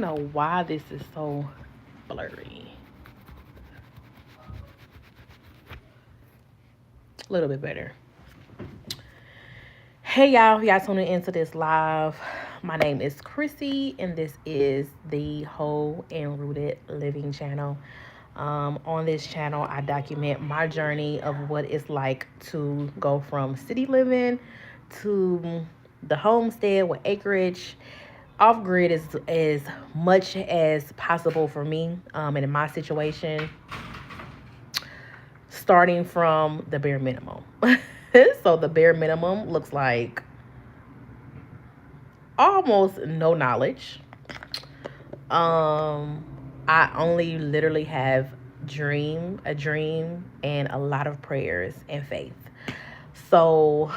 know why this is so blurry. A little bit better. Hey y'all tuning into this live. My name is Chrissy, and this is the Whole and Rooted Living channel. On this channel, I document my journey of what it's like to go from city living to the homestead with acreage, off grid as much as possible for me. And in my situation, starting from the bare minimum. So the bare minimum looks like almost no knowledge. I only literally have a dream, and a lot of prayers and faith. So,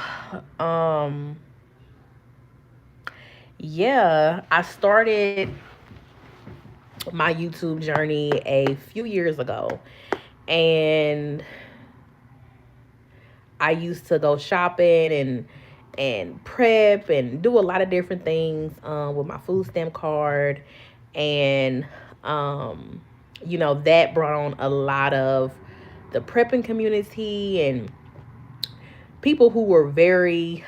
yeah, I started my YouTube journey a few years ago, and I used to go shopping and prep and do a lot of different things with my food stamp card, and that brought on a lot of the prepping community and people who were very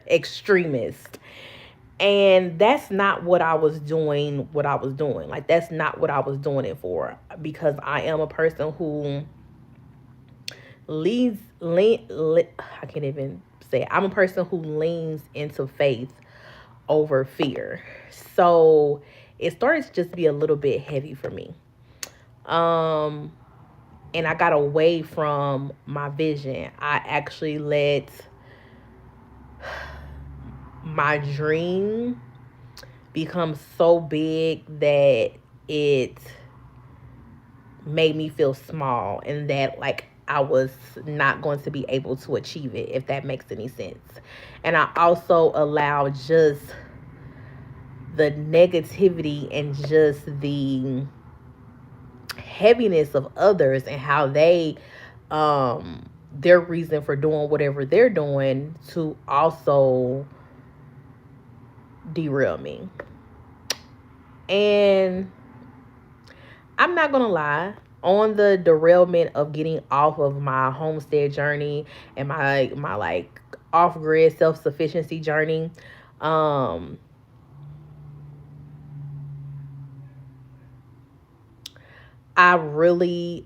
extremist. And that's not what I was doing. Like, that's not what I was doing it for, because I am a person who I can't even say it. I'm a person who leans into faith over fear. So it started to just be a little bit heavy for me. And I got away from my vision. I actually let my dream become so big that it made me feel small, and that, like, I was not going to be able to achieve it, if that makes any sense. And I also allowed just the negativity and just the heaviness of others and how they their reason for doing whatever they're doing to also derail me. And I'm not gonna lie, on the derailment of getting off of my homestead journey and my like off-grid self-sufficiency journey, I really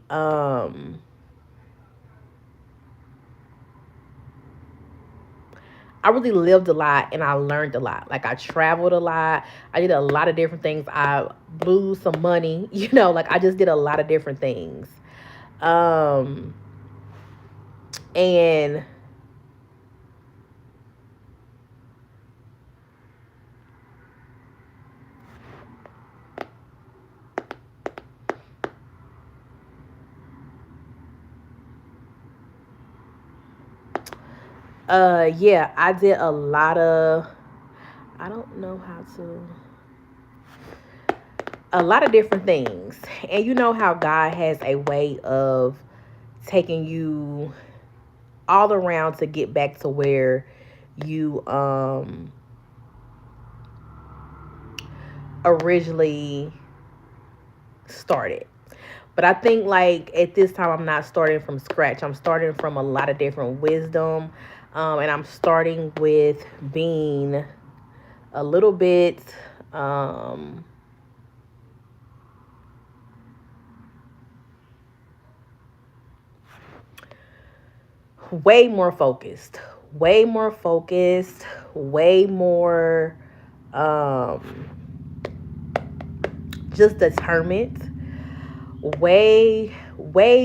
lived a lot, and I learned a lot. Like, I traveled a lot. I did a lot of different things. I blew some money, like, I just did a lot of different things. And yeah, I did a lot of, I don't know how to, a lot of different things. And you know how God has a way of taking you all around to get back to where you originally started. But I think, like, at this time, I'm not starting from scratch. I'm starting from a lot of different wisdom. And I'm starting with being a little bit way more focused, way more focused, way more just determined, way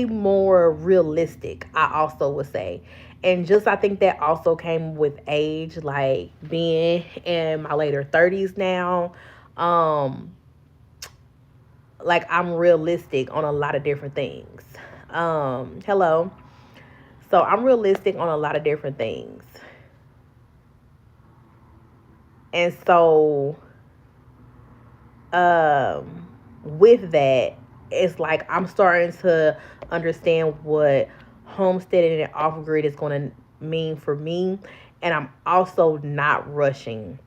more realistic, I also would say. And just, I think that also came with age, like being in my later 30s now. Like, I'm realistic on a lot of different things. Hello. So I'm realistic on a lot of different things. And so with that, it's like I'm starting to understand what homesteading and off grid is going to mean for me. And I'm also not rushing.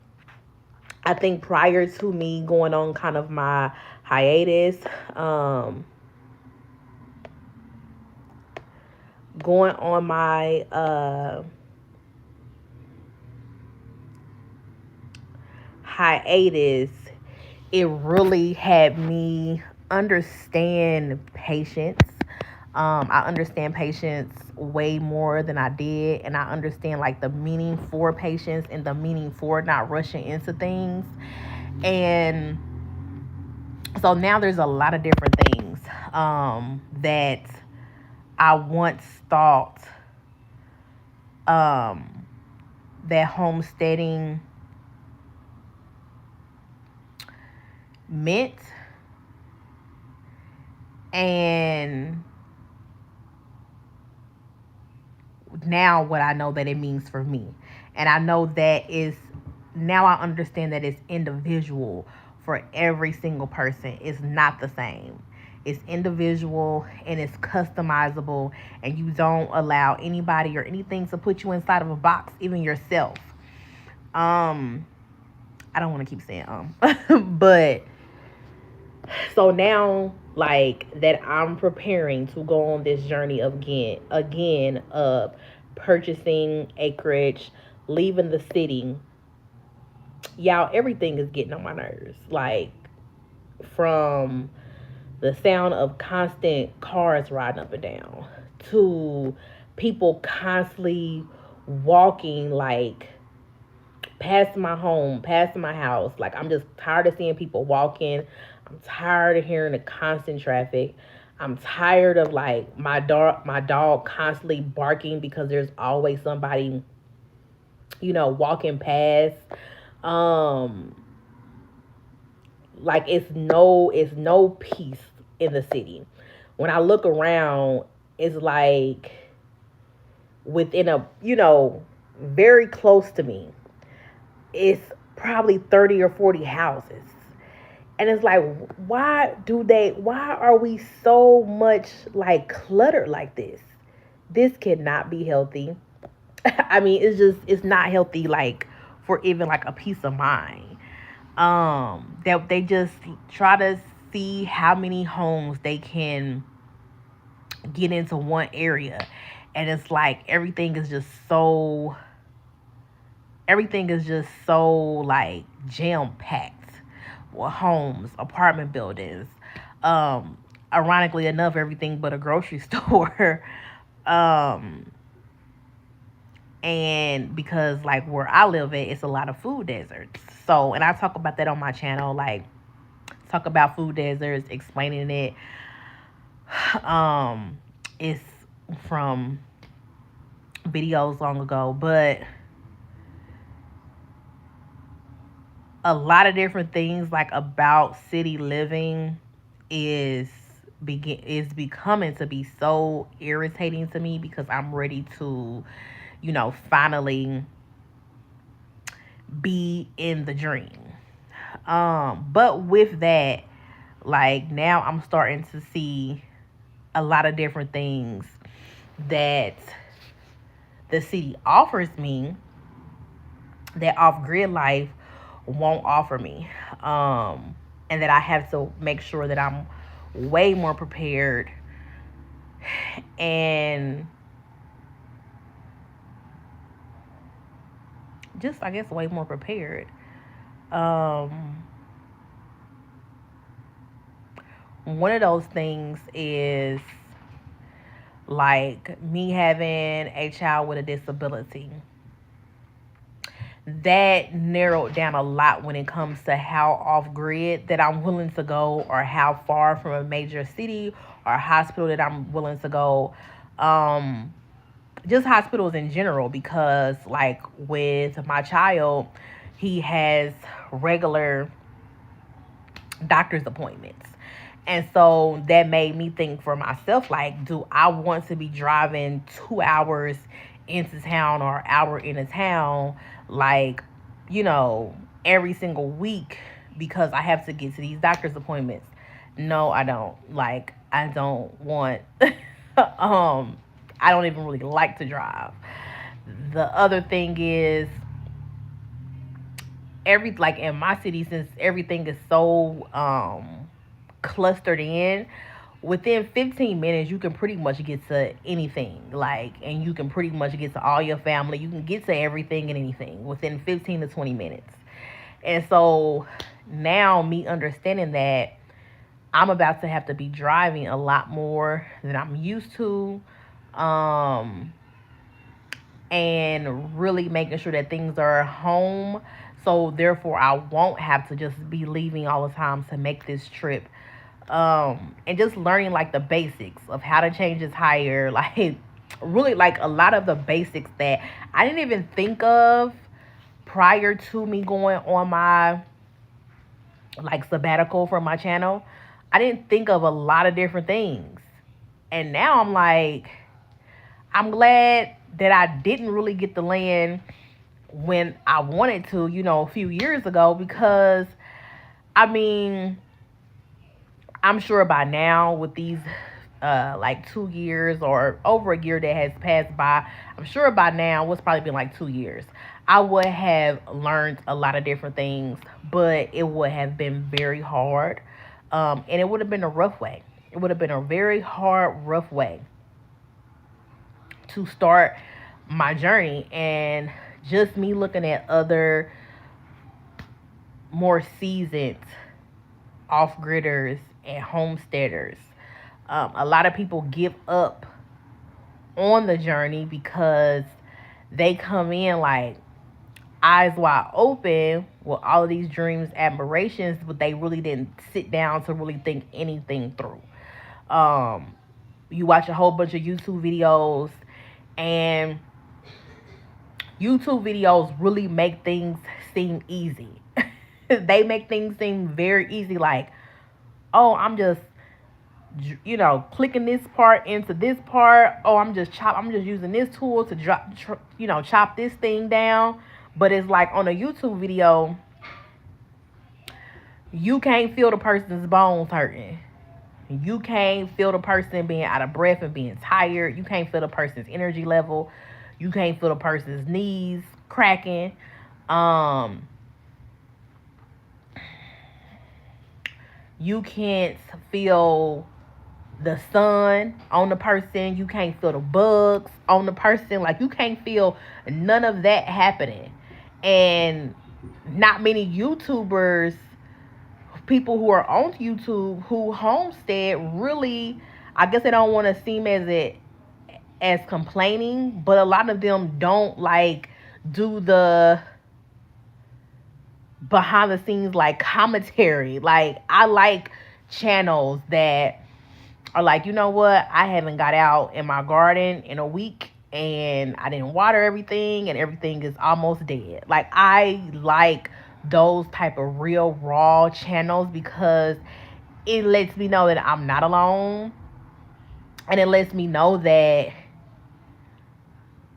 I think prior to me going on kind of my hiatus, going on my hiatus, it really had me understand patience. I understand patience way more than I did, and I understand like the meaning for patience and the meaning for not rushing into things. And so now there's a lot of different things that I once thought um, that homesteading meant, and now what I know that it means for me. And I know that is, now I understand that it's individual for every single person. It's not the same. It's individual and it's customizable, and you don't allow anybody or anything to put you inside of a box, even yourself. Um, I don't want to keep saying but so now, like, that I'm preparing to go on this journey of again of purchasing acreage, leaving the city. Y'all, everything is getting on my nerves. Like, from the sound of constant cars riding up and down to people constantly walking, like, past my home, past my house. Like, I'm just tired of seeing people walking. I'm tired of hearing the constant traffic. I'm tired of, like, my dog constantly barking because there's always somebody, walking past. Um like, it's no peace in the city. When I look around, it's like within a, very close to me, it's probably 30 or 40 houses. And it's like, why are we so much, like, cluttered like this? This cannot be healthy. I mean, it's not healthy, like, for even like a peace of mind. That they just try to see how many homes they can get into one area. And it's like everything is just so, like, jam packed with homes, apartment buildings. Um, Ironically enough, everything but a grocery store. um, and because, like, where I live at, it's a lot of food deserts. So, and I talk about that on my channel, like, talk about food deserts, explaining it. Um, it's from videos long ago, but a lot of different things, like, about city living is becoming to be so irritating to me, because I'm ready to, finally be in the dream. But with that, like, now I'm starting to see a lot of different things that the city offers me that off grid life won't offer me. And that I have to make sure that I'm way more prepared, and just, I guess, way more prepared. Um, One of those things is, like, me having a child with a disability. That narrowed down a lot when it comes to how off grid that I'm willing to go, or how far from a major city or hospital that I'm willing to go. Just hospitals in general, because, like, with my child, he has regular doctor's appointments. And so that made me think for myself, like, do I want to be driving 2 hours into town or an hour into town, like, every single week, because I have to get to these doctor's appointments? No, I don't. Like, I don't want, I don't even really like to drive. The other thing is, like in my city, since everything is so clustered in, within 15 minutes you can pretty much get to anything, like, and you can pretty much get to all your family. You can get to everything and anything within 15 to 20 minutes. And so now, me understanding that, I'm about to have to be driving a lot more than I'm used to. Um, and really making sure that things are home. So therefore, I won't have to just be leaving all the time to make this trip. And just learning like the basics of how to change the tire, like really like a lot of the basics that I didn't even think of prior to me going on my like sabbatical from my channel. I didn't think of a lot of different things. And now I'm like, I'm glad that I didn't really get the land when I wanted to, a few years ago, because I mean, I'm sure by now with these like 2 years or over a year that has passed by, I'm sure by now, what's probably been like 2 years, I would have learned a lot of different things, but it would have been very hard. And it would have been a rough way. It would have been a very hard, rough way to start my journey. And just me looking at other more seasoned off gridders and homesteaders, a lot of people give up on the journey because they come in like eyes wide open with all of these dreams, admirations, but they really didn't sit down to really think anything through. Um, you watch a whole bunch of YouTube videos, and YouTube videos really make things seem easy. They make things seem very easy, like, oh, I'm just clicking this part into this part. Oh, I'm just using this tool to chop this thing down. But it's like on a YouTube video, you can't feel the person's bones hurting. You can't feel the person being out of breath and being tired. You can't feel the person's energy level. You can't feel the person's knees cracking. Um, you can't feel the sun on the person. You can't feel the bugs on the person. Like, you can't feel none of that happening. And not many YouTubers, people who are on YouTube who homestead, really, I guess they don't want to seem as complaining, but a lot of them don't like do the behind the scenes like commentary. Like, I like channels that are like, you know what, I haven't got out in my garden in a week and I didn't water everything and everything is almost dead. Like, I like those type of real raw channels because it lets me know that I'm not alone, and it lets me know that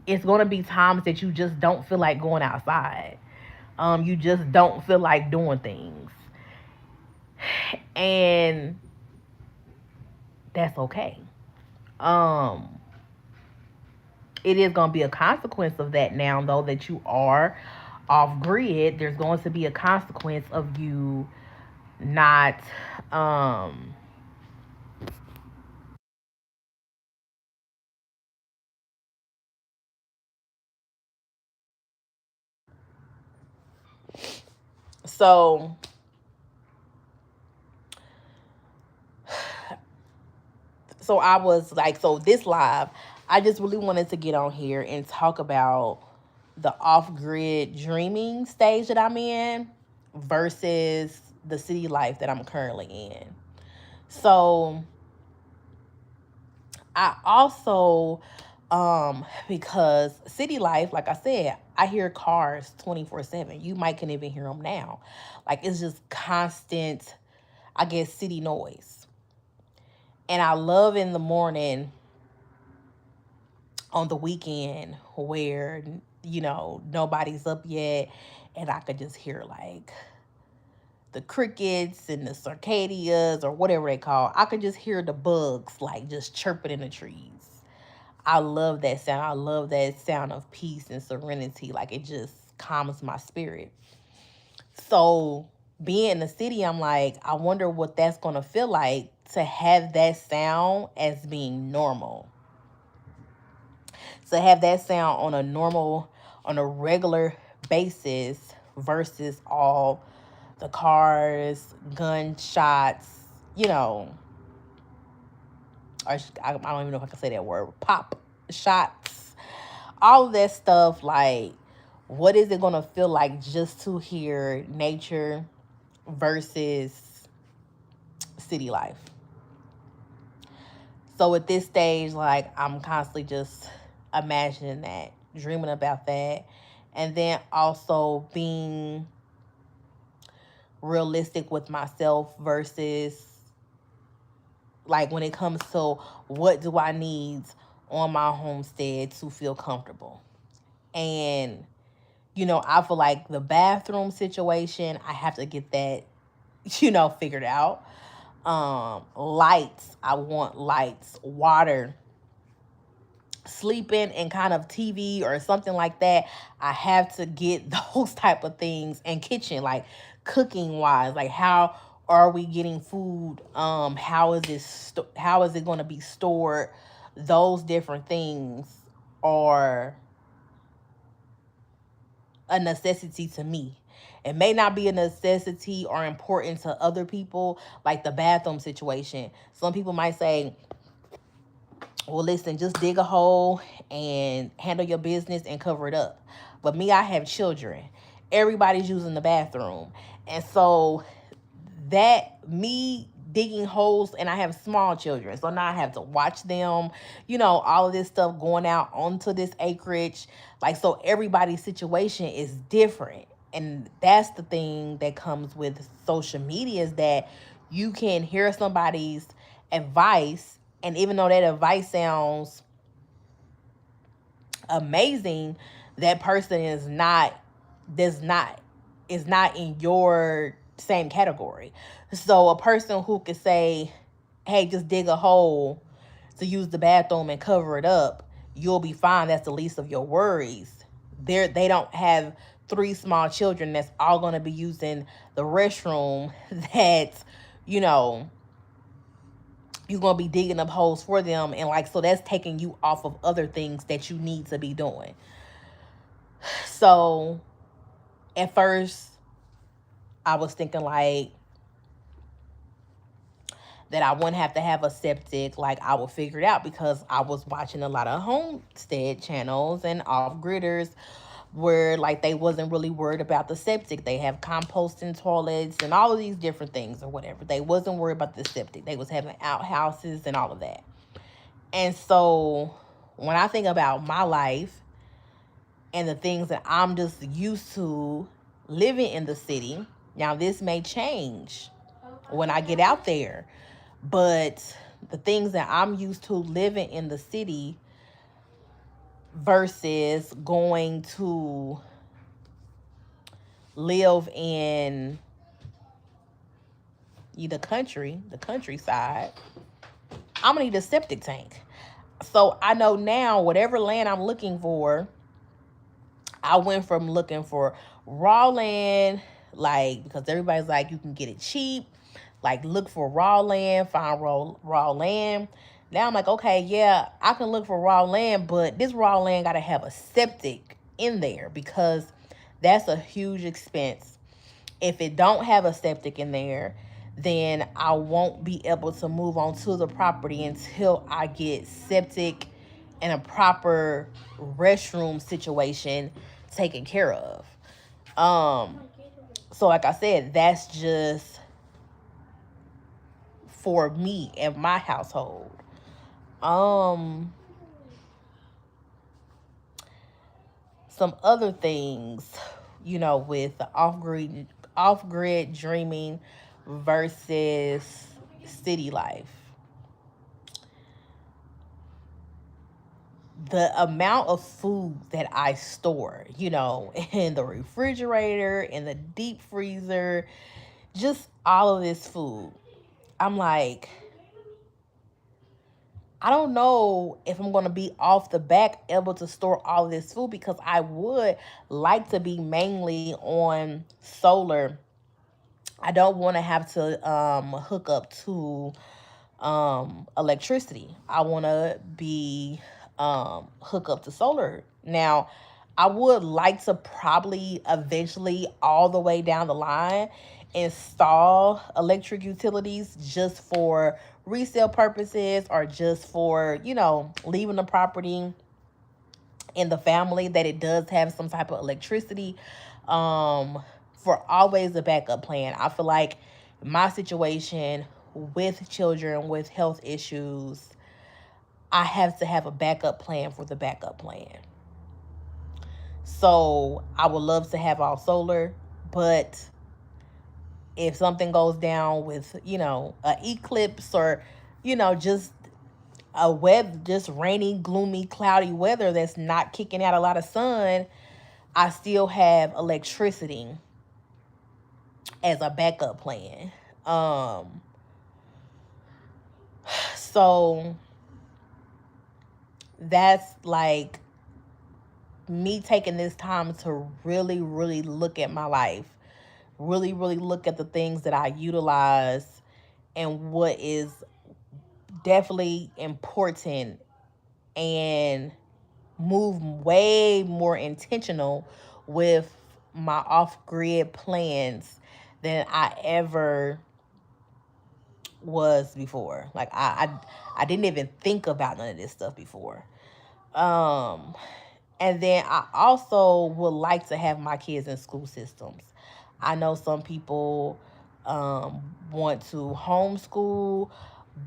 it's going to be times that you just don't feel like going outside. You just don't feel like doing things, and that's okay. um it is going to be a consequence of that now, though, that you are off grid. There's going to be a consequence of you not so I was like, so this live, I just really wanted to get on here and talk about the off-grid dreaming stage that I'm in versus the city life that I'm currently in. So I also, because city life, like I said, I hear cars 24/7. You might can even hear them now. Like, it's just constant, I guess, city noise. And I love in the morning on the weekend where, nobody's up yet, and I could just hear like the crickets and the circadias or whatever they call. I could just hear the bugs like just chirping in the trees. I love that sound. I love that sound of peace and serenity. Like, it just calms my spirit. So being in the city, I'm like, I wonder what that's going to feel like to have that sound as being normal. To have that sound on a regular basis versus all the cars, gunshots, you know, or I don't even know if I can say that word, pop shots, all of that stuff. Like, what is it going to feel like just to hear nature versus city life? So at this stage, like, I'm constantly just imagining that, dreaming about that, and then also being realistic with myself versus, like, when it comes to what do I need on my homestead to feel comfortable. And I feel like the bathroom situation, I have to get that figured out. Lights, I want lights. Water, sleeping, and kind of TV or something like that, I have to get those type of things. And kitchen, like cooking wise, like how are we getting food? How is it going to be stored? Those different things are a necessity to me. It may not be a necessity or important to other people, like the bathroom situation. Some people might say, well, listen, just dig a hole and handle your business and cover it up. But me, I have children. Everybody's using the bathroom. And so that me digging holes, and I have small children. So now I have to watch them, all of this stuff going out onto this acreage. Like, so everybody's situation is different. And that's the thing that comes with social media, is that you can hear somebody's advice, and even though that advice sounds amazing, that person is not in your same category. So a person who could say, hey, just dig a hole to use the bathroom and cover it up, you'll be fine. That's the least of your worries. They don't have three small children that's all going to be using the restroom that, you know, you're going to be digging up holes for them. And like, so that's taking you off of other things that you need to be doing. So at first I was thinking like that I wouldn't have to have a septic. Like, I would figure it out because I was watching a lot of homestead channels and off-gridders where like they wasn't really worried about the septic. They have composting toilets and all of these different things or whatever. They wasn't worried about the septic. They was having outhouses and all of that. And so when I think about my life and the things that I'm just used to living in the city, now this may change when I get out there, but the things that I'm used to living in the city versus going to live in the countryside, I'm gonna need a septic tank. So I know now whatever land I'm looking for, I went from looking for raw land, like, because everybody's like, you can get it cheap. Like, look for raw land, find raw land. Now I'm like, okay, yeah, I can look for raw land, but this raw land got to have a septic in there because that's a huge expense. If it don't have a septic in there, then I won't be able to move on to the property until I get septic and a proper restroom situation taken care of. So like I said, that's just for me and my household. Some other things, with the off-grid dreaming versus city life. The amount of food that I store, in the refrigerator, in the deep freezer, just all of this food. I'm like, I don't know if I'm going to be off the back able to store all this food, because I would like to be mainly on solar. I don't want to have to hook up to electricity. I want to be hook up to solar. Now, I would like to probably eventually, all the way down the line, install electric utilities just for resale purposes, or just for, leaving the property in the family that it does have some type of electricity, um, for always a backup plan. I feel like my situation with children with health issues, I have to have a backup plan for the backup plan. So I would love to have all solar, but if something goes down with, an eclipse, or, just just rainy, gloomy, cloudy weather that's not kicking out a lot of sun, I still have electricity as a backup plan. Um, so that's like me taking this time to really, really look at my life, really, really look at the things that I utilize, and what is definitely important, and move way more intentional with my off grid plans than I ever was before. Like I didn't even think about none of this stuff before. Um and then I also would like to have my kids in school systems. I know some people want to homeschool,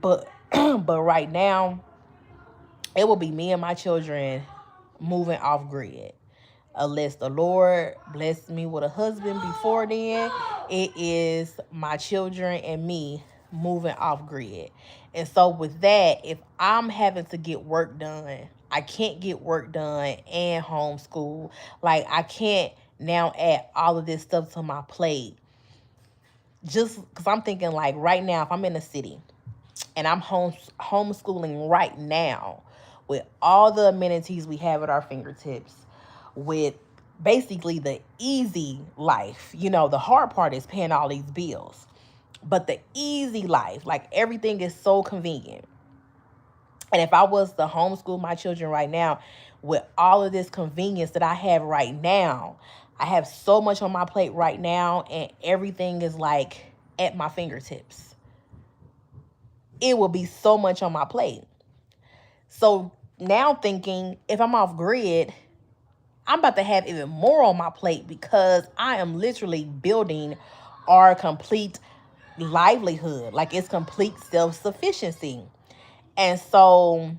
but but right now it will be me and my children moving off grid. Unless the Lord blessed me with a husband before then, it is my children and me moving off grid. And so with that, if I'm having to get work done, I can't get work done and homeschool. Like, I can't now add all of this stuff to my plate. Just because I'm thinking, like, right now, if I'm in a city and I'm homeschooling right now, with all the amenities we have at our fingertips, with basically the easy life. The hard part is paying all these bills, but the easy life, like, everything is so convenient. And if I was to homeschool my children right now, with all of this convenience that I have right now, I have so much on my plate right now, and everything is like at my fingertips. It will be so much on my plate. So now thinking, if I'm off grid, I'm about to have even more on my plate, because I am literally building our complete livelihood. Like, it's complete self-sufficiency. And so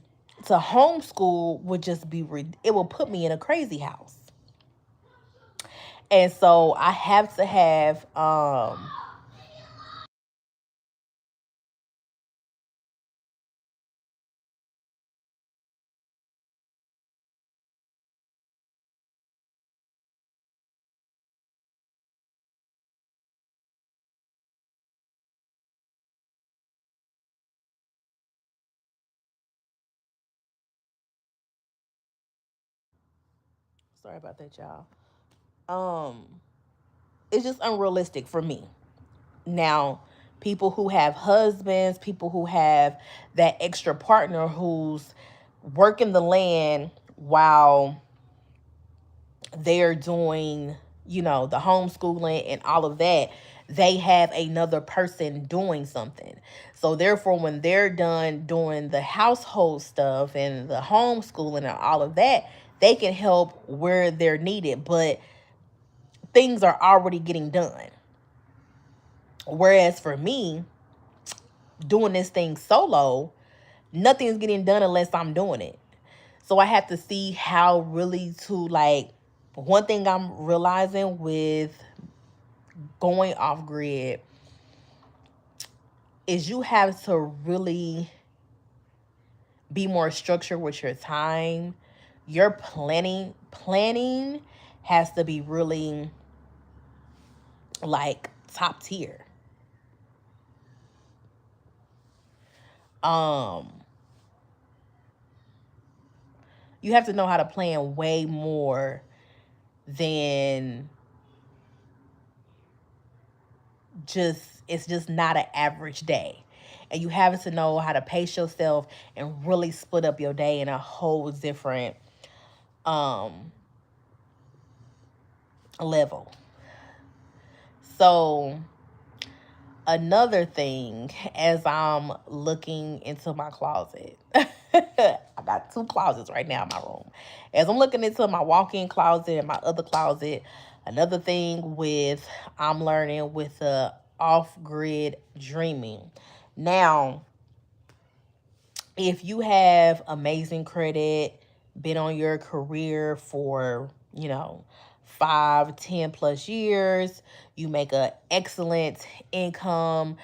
to homeschool would just be, it will put me in a crazy house. And so I have to have, sorry about that, y'all. Um, it's just unrealistic for me. Now, people who have husbands, people who have that extra partner who's working the land while they're doing, the homeschooling and all of that, they have another person doing something. So therefore, when they're done doing the household stuff and the homeschooling and all of that, they can help where they're needed, but things are already getting done. Whereas for me, doing this thing solo, nothing's getting done unless I'm doing it. So I have to see how really to, like, one thing I'm realizing with going off grid is you have to really be more structured with your time. Your planning has to be really, like, top tier. Um You have to know how to plan way more than it's just not an average day. And you have to know how to pace yourself and really split up your day in a whole different level. So another thing, as I'm looking into my closet, I got 2 closets right now in my room. As I'm looking into my walk-in closet and my other closet, another thing with I'm learning with the off-grid dreaming. Now, if you have amazing credit, been on your career for, 5, 10 plus years, you make an excellent income,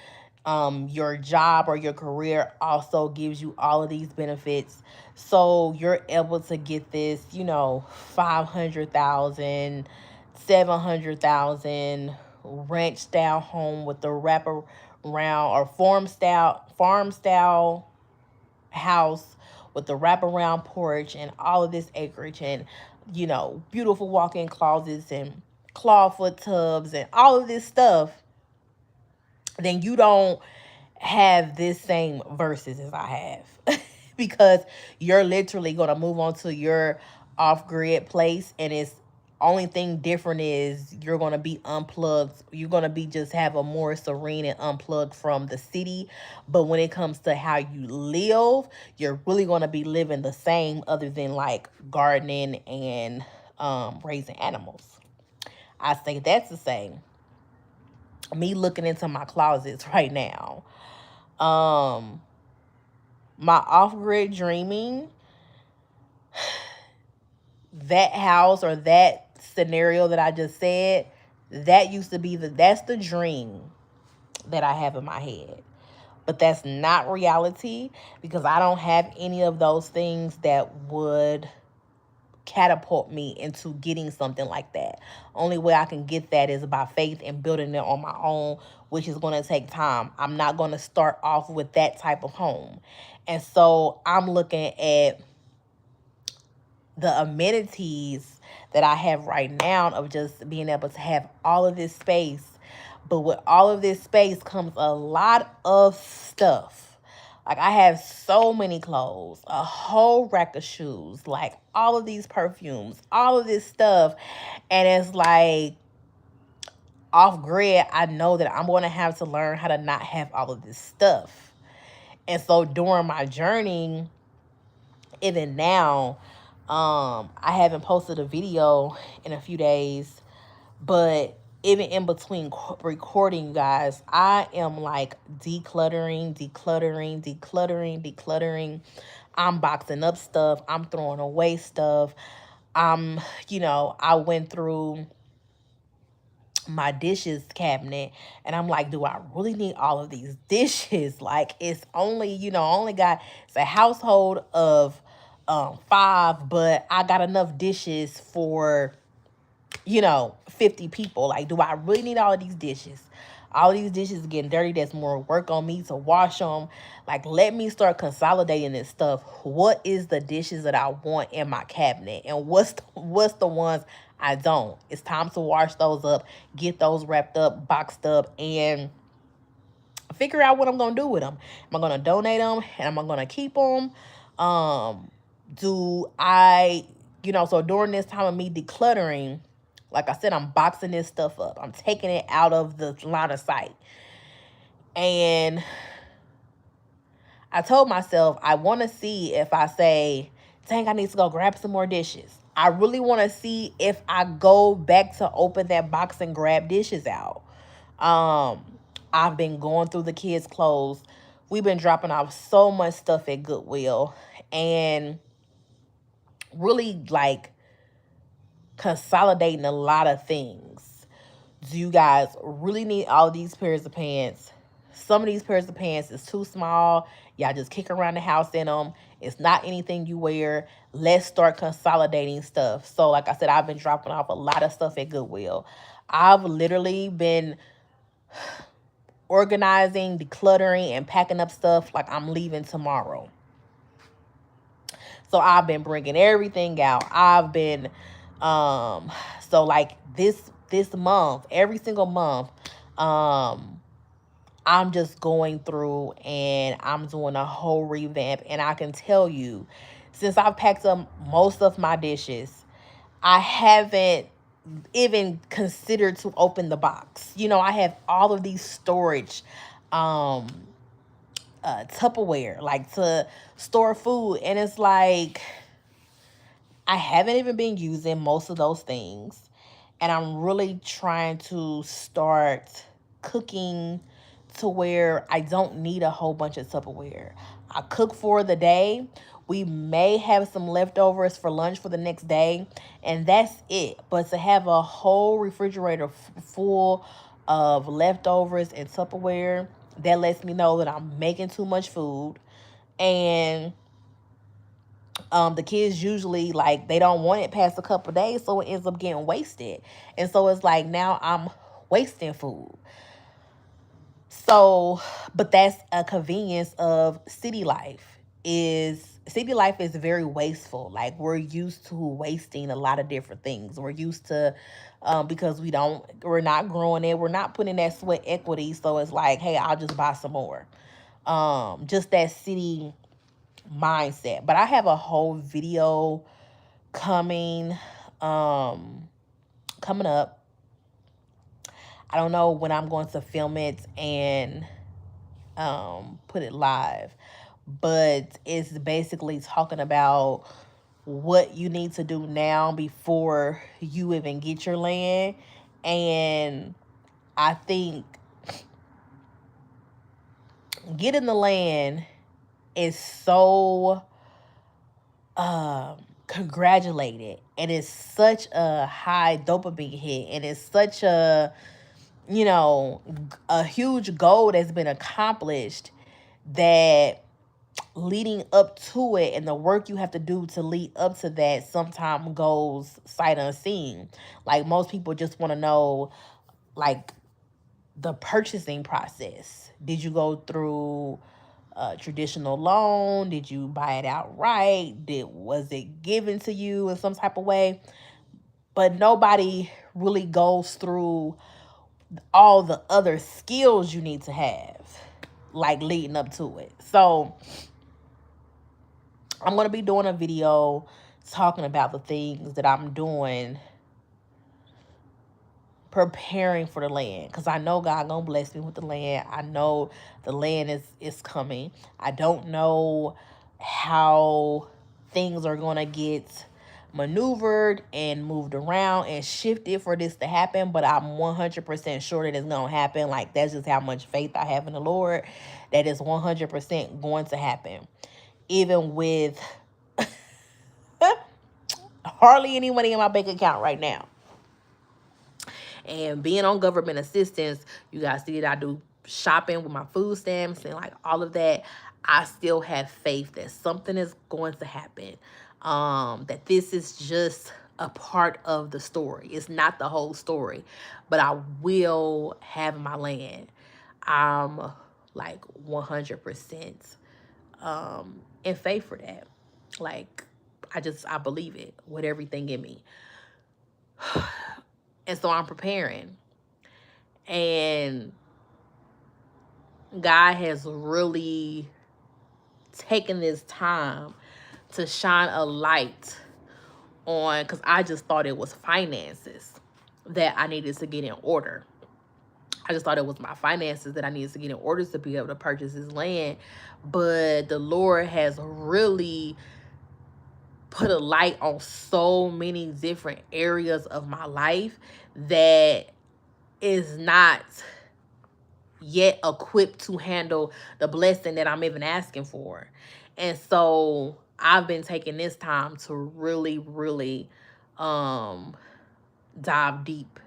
your job or your career also gives you all of these benefits. So you're able to get this, 500,000, 700,000 ranch style home with the wrapper around or farm style house with the wraparound porch and all of this acreage and, beautiful walk-in closets and clawfoot tubs and all of this stuff, then you don't have this same verses as I have. Because you're literally going to move on to your off-grid place, and it's only thing different is you're going to be unplugged. You're going to be just have a more serene and unplugged from the city. But when it comes to how you live, you're really going to be living the same, other than like gardening and raising animals. I say that's the same. Me looking into my closets right now. My off-grid dreaming, that house or that scenario that I just said, that used to be that's the dream that I have in my head. But that's not reality, because I don't have any of those things that would catapult me into getting something like that. Only way I can get that is by faith and building it on my own, which is going to take time. I'm not going to start off with that type of home. And so I'm looking at the amenities that I have right now of just being able to have all of this space. But with all of this space comes a lot of stuff. Like, I have so many clothes, a whole rack of shoes, like all of these perfumes, all of this stuff. And it's like, off grid, I know that I'm going to have to learn how to not have all of this stuff. And so during my journey, even now, I haven't posted a video in a few days, but even in between recording, you guys, I am like decluttering. I'm boxing up stuff. I'm throwing away stuff. I went through my dishes cabinet and I'm like, do I really need all of these dishes? Like, it's only, it's a household of 5, but I got enough dishes for 50 people. Like, do I really need all of these dishes? All of these dishes getting dirty. That's more work on me to wash them. Like, let me start consolidating this stuff. What is the dishes that I want in my cabinet, and what's the ones I don't? It's time to wash those up, get those wrapped up, boxed up, and figure out what I'm gonna do with them. Am I gonna donate them, and am I gonna keep them? Do I, so during this time of me decluttering, like I said, I'm boxing this stuff up. I'm taking it out of the line of sight. And I told myself, I want to see if I say, dang, I need to go grab some more dishes. I really want to see if I go back to open that box and grab dishes out. I've been going through the kids' clothes. We've been dropping off so much stuff at Goodwill. And really, like, consolidating a lot of things. Do you guys really need all these pairs of pants? Some of these pairs of pants is too small. Y'all just kick around the house in them. It's not anything you wear. Let's start consolidating stuff. So like I said, I've been dropping off a lot of stuff at Goodwill. I've literally been organizing, decluttering, and packing up stuff like I'm leaving tomorrow. So I've been bringing everything out. I've been, so like this month, every single month, I'm just going through and I'm doing a whole revamp. And I can tell you, since I've packed up most of my dishes, I haven't even considered to open the box. You know, I have all of these storage um Tupperware, like to store food, and it's like I haven't even been using most of those things. And I'm really trying to start cooking to where I don't need a whole bunch of Tupperware. I cook for the day. We may have some leftovers for lunch for the next day, and that's it. But to have a whole refrigerator full of leftovers and Tupperware, that lets me know that I'm making too much food. And the kids usually, like, they don't want it past a couple of days, so it ends up getting wasted. And so it's like now I'm wasting food. So, but that's a convenience of city life. Is city life is very wasteful. Like, we're used to wasting a lot of different things. We're used to, because we're not growing it, we're not putting that sweat equity. So it's like, hey, I'll just buy some more. Just that city mindset. But I have a whole video coming um coming up. I don't know when I'm going to film it and put it live, but it's basically talking about what you need to do now before you even get your land. And I think getting the land is so congratulated, and it's such a high dopamine hit, and it's such a, you know, a huge goal that's been accomplished, that leading up to it and the work you have to do to lead up to that sometimes goes sight unseen. Like, most people just want to know, like, the purchasing process. Did you go through a traditional loan? Did you buy it outright? Was it given to you in some type of way? But nobody really goes through all the other skills you need to have, like, leading up to it. So I'm going to be doing a video talking about the things that I'm doing preparing for the land, because I know God gonna bless me with the land. I know the land is coming. I don't know how things are gonna get maneuvered and moved around and shifted for this to happen, but I'm 100% sure that it's gonna happen. Like, that's just how much faith I have in the Lord, that is 100% going to happen, even with hardly any money in my bank account right now. And being on government assistance, you guys see that I do shopping with my food stamps and like all of that. I still have faith that something is going to happen. That this is just a part of the story. It's not the whole story, but I will have my land. I'm like 100% in faith for that. Like, I believe it with everything in me. And so I'm preparing. And God has really taken this time to shine a light on, because I just thought it was finances that I needed to get in order. I just thought it was my finances that I needed to get in order to be able to purchase this land. But the Lord has really put a light on so many different areas of my life that is not yet equipped to handle the blessing that I'm even asking for. And so I've been taking this time to really, really dive deep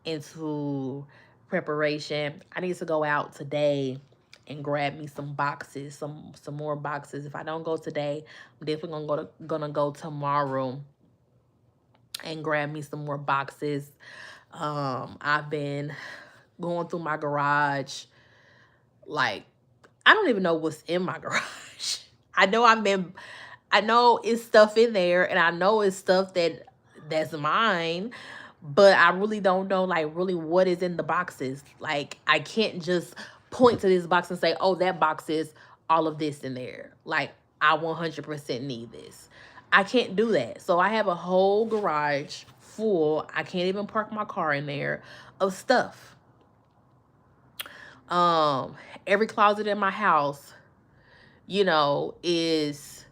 into preparation. I need to go out today and grab me some boxes, some more boxes. If I don't go today, I'm definitely gonna go tomorrow and grab me some more boxes. I've been going through my garage. Like, I don't even know what's in my garage. I know I know it's stuff in there, and I know it's stuff that's mine, but I really don't know like really what is in the boxes. Like I can't just point to this box and say, "Oh, that box is all of this in there." Like I 100% need this. I can't do that. So I have a whole garage full. I can't even park my car in there of stuff. Um every closet in my house, you know, is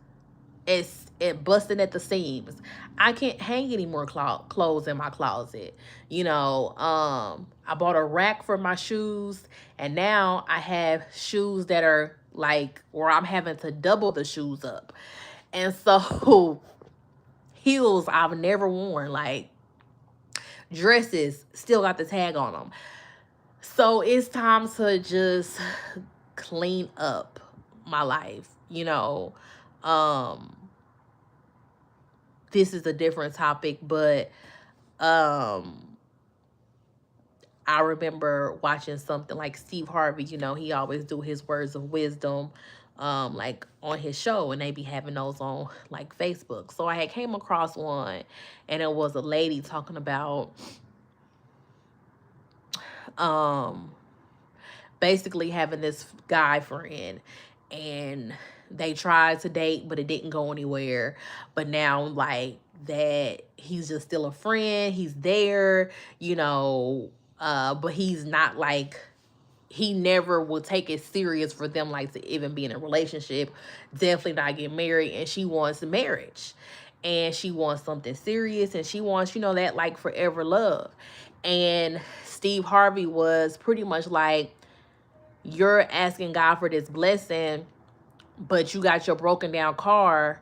it busting at the seams. I can't hang any more clothes in my closet. You know, I bought a rack for my shoes, and now I have shoes that are like where I'm having to double the shoes up. And so heels I've never worn, like dresses still got the tag on them. So it's time to just clean up my life, you know. Um this is a different topic, but I remember watching something like Steve Harvey, you know, he always do his words of wisdom like on his show, and they be having those on like Facebook. So I had came across one, and it was a lady talking about basically having this guy friend, and they tried to date but it didn't go anywhere, but now like that he's just still a friend, he's there, you know, but he's not like, he never will take it serious for them like to even be in a relationship, definitely not get married, and she wants marriage, and she wants something serious, and she wants, you know, that like forever love. And Steve Harvey was pretty much like, you're asking God for this blessing, but you got your broken down car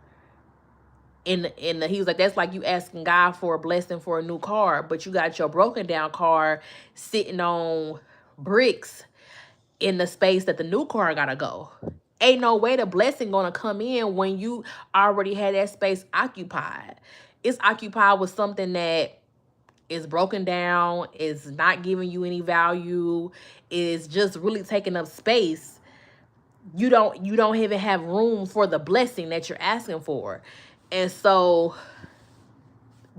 he was like, that's like you asking God for a blessing for a new car, but you got your broken down car sitting on bricks in the space that the new car gotta go. Ain't no way the blessing gonna come in when you already had that space occupied. It's occupied with something that is broken down, is not giving you any value, is just really taking up space. You don't even have room for the blessing that you're asking for. And so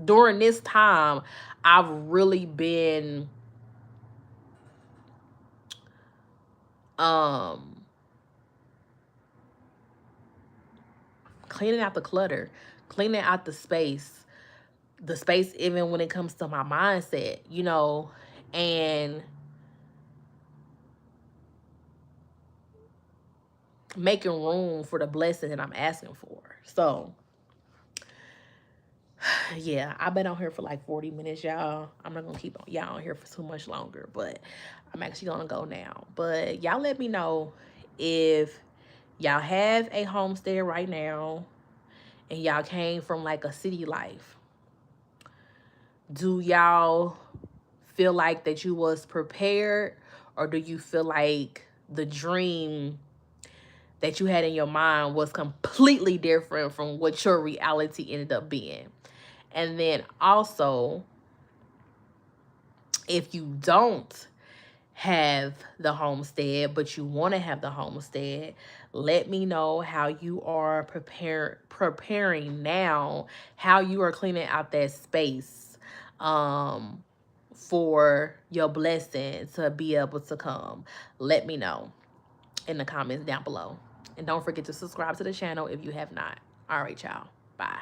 during this time, I've really been cleaning out the clutter, cleaning out the space even when it comes to my mindset, you know, and making room for the blessing that I'm asking for. So yeah, I've been on here for like 40 minutes, y'all. I'm not gonna keep y'all on here for too much longer, but I'm actually gonna go now. But y'all let me know if y'all have a homestead right now and y'all came from like a city life. Do y'all feel like that you was prepared, or do you feel like the dream that you had in your mind was completely different from what your reality ended up being? And then also, if you don't have the homestead but you want to have the homestead, let me know how you are preparing now, how you are cleaning out that space for your blessing to be able to come. Let me know in the comments down below, and don't forget to subscribe to the channel if you have not. All right, y'all, bye.